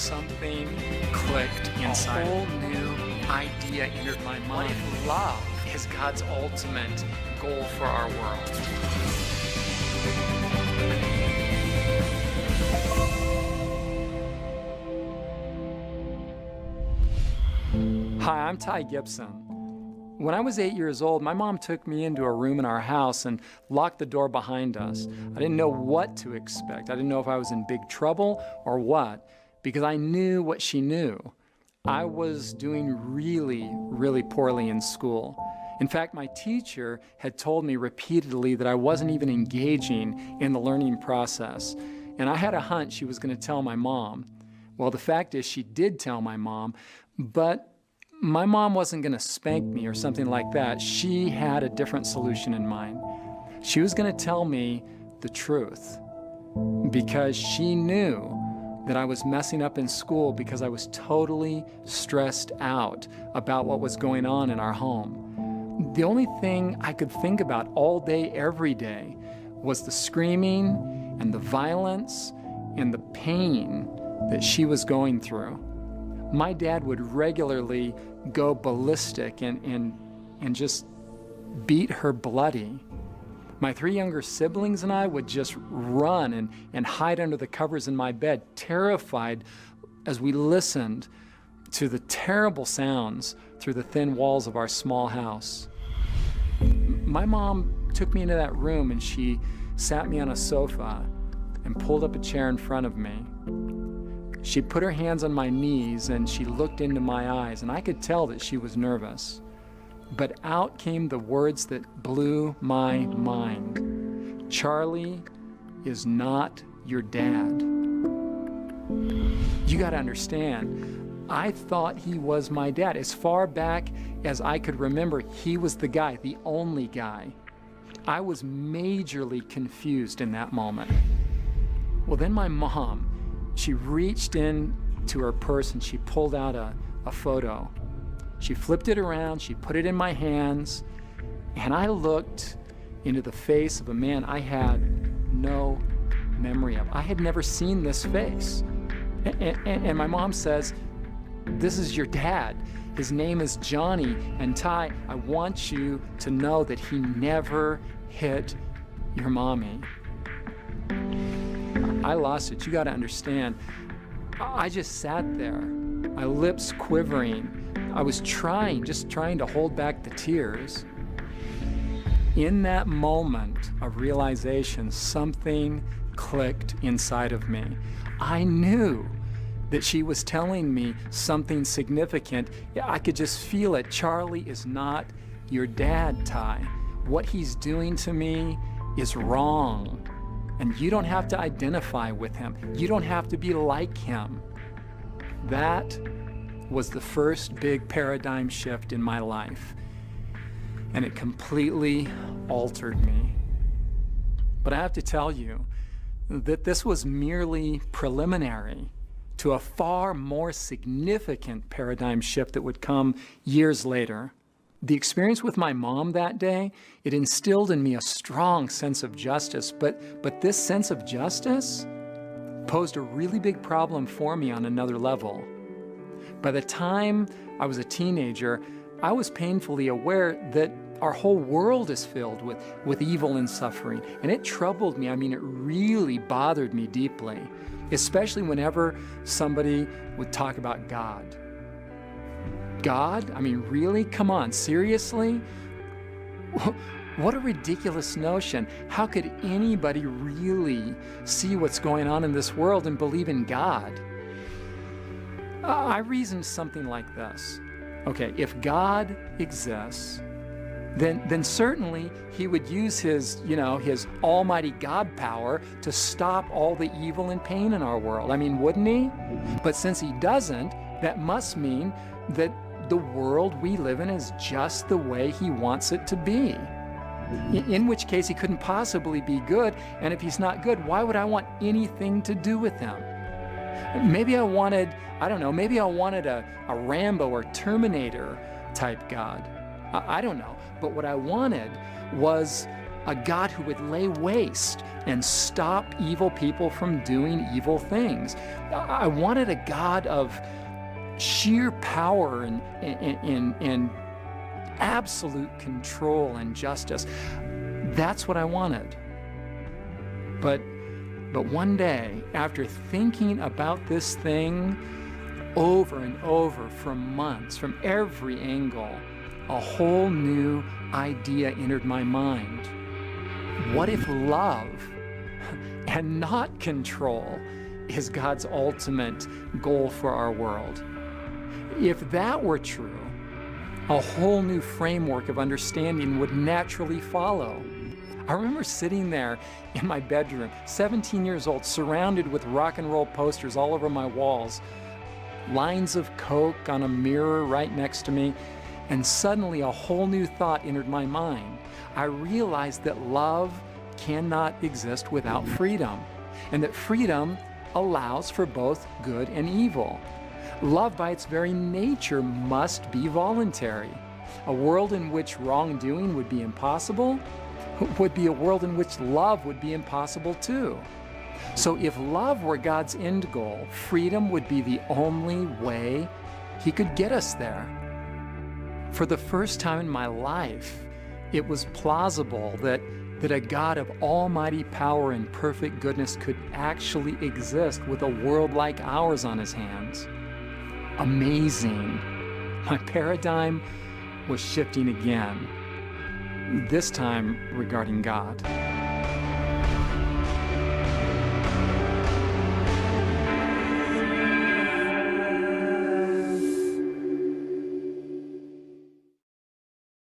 something clicked inside. A whole new idea entered my mind. What if love is God's ultimate goal for our world? Hi, I'm Ty Gibson. When I was 8 years old, my mom took me into a room in our house and locked the door behind us. I didn't know what to expect. I didn't know if I was in big trouble or what, because I knew what she knew. I was doing really poorly in school. In fact, my teacher had told me repeatedly that I wasn't even engaging in the learning process. And I had a hunch she was going to tell my mom. Well, the fact is she did tell my mom, but my mom wasn't going to spank me or something like that. She had a different solution in mind. She was going to tell me the truth because she knew that I was messing up in school because I was totally stressed out about what was going on in our home. The only thing I could think about all day, every day, was the screaming and the violence and the pain that she was going through. My dad would regularly go ballistic and just beat her bloody. My 3 younger siblings and I would just run and hide under the covers in my bed, terrified as we listened to the terrible sounds through the thin walls of our small house. My mom took me into that room and she sat me on a sofa and pulled up a chair in front of me. She put her hands on my knees and she looked into my eyes, and I could tell that she was nervous. But out came the words that blew my mind. Charlie is not your dad. You gotta understand, I thought he was my dad. As far back as I could remember, he was the guy, the only guy. I was majorly confused in that moment. Well, then my mom, she reached in to her purse and she pulled out a photo. She flipped it around, she put it in my hands, and I looked into the face of a man I had no memory of. I had never seen this face. And my mom says, "This is your dad. His name is Johnny, and Ty, I want you to know that he never hit your mommy." I lost it. You got to understand. I just sat there, my lips quivering. I was just trying to hold back the tears. In that moment of realization, something clicked inside of me. I knew that she was telling me something significant. I could just feel it. Charlie is not your dad, Ty. What he's doing to me is wrong. And you don't have to identify with him. You don't have to be like him. That was the first big paradigm shift in my life. And it completely altered me. But I have to tell you that this was merely preliminary to a far more significant paradigm shift that would come years later. The experience with my mom that day, it instilled in me a strong sense of justice, but this sense of justice posed a really big problem for me on another level. By the time I was a teenager, I was painfully aware that our whole world is filled with evil and suffering, and it troubled me. I mean, it really bothered me deeply, especially whenever somebody would talk about God. God? I mean, really? Come on, seriously? What a ridiculous notion. How could anybody really see what's going on in this world and believe in God? I reasoned something like this. Okay, if God exists, then certainly he would use his almighty God power to stop all the evil and pain in our world. I mean, wouldn't he? But since he doesn't, that must mean that the world we live in is just the way he wants it to be. In which case he couldn't possibly be good, and if he's not good, why would I want anything to do with him? Maybe I wanted a Rambo or Terminator type God. I don't know. But what I wanted was a God who would lay waste and stop evil people from doing evil things. I wanted a God of sheer power and absolute control and justice. That's what I wanted. But one day, after thinking about this thing over and over for months, from every angle, a whole new idea entered my mind. What if love and not control is God's ultimate goal for our world? If that were true, a whole new framework of understanding would naturally follow. I remember sitting there in my bedroom, 17 years old, surrounded with rock and roll posters all over my walls, lines of Coke on a mirror right next to me, and suddenly a whole new thought entered my mind. I realized that love cannot exist without freedom, and that freedom allows for both good and evil. Love by its very nature must be voluntary. A world in which wrongdoing would be impossible would be a world in which love would be impossible too. So if love were God's end goal, freedom would be the only way He could get us there. For the first time in my life, it was plausible that a God of almighty power and perfect goodness could actually exist with a world like ours on His hands. Amazing. My paradigm was shifting again, this time regarding God.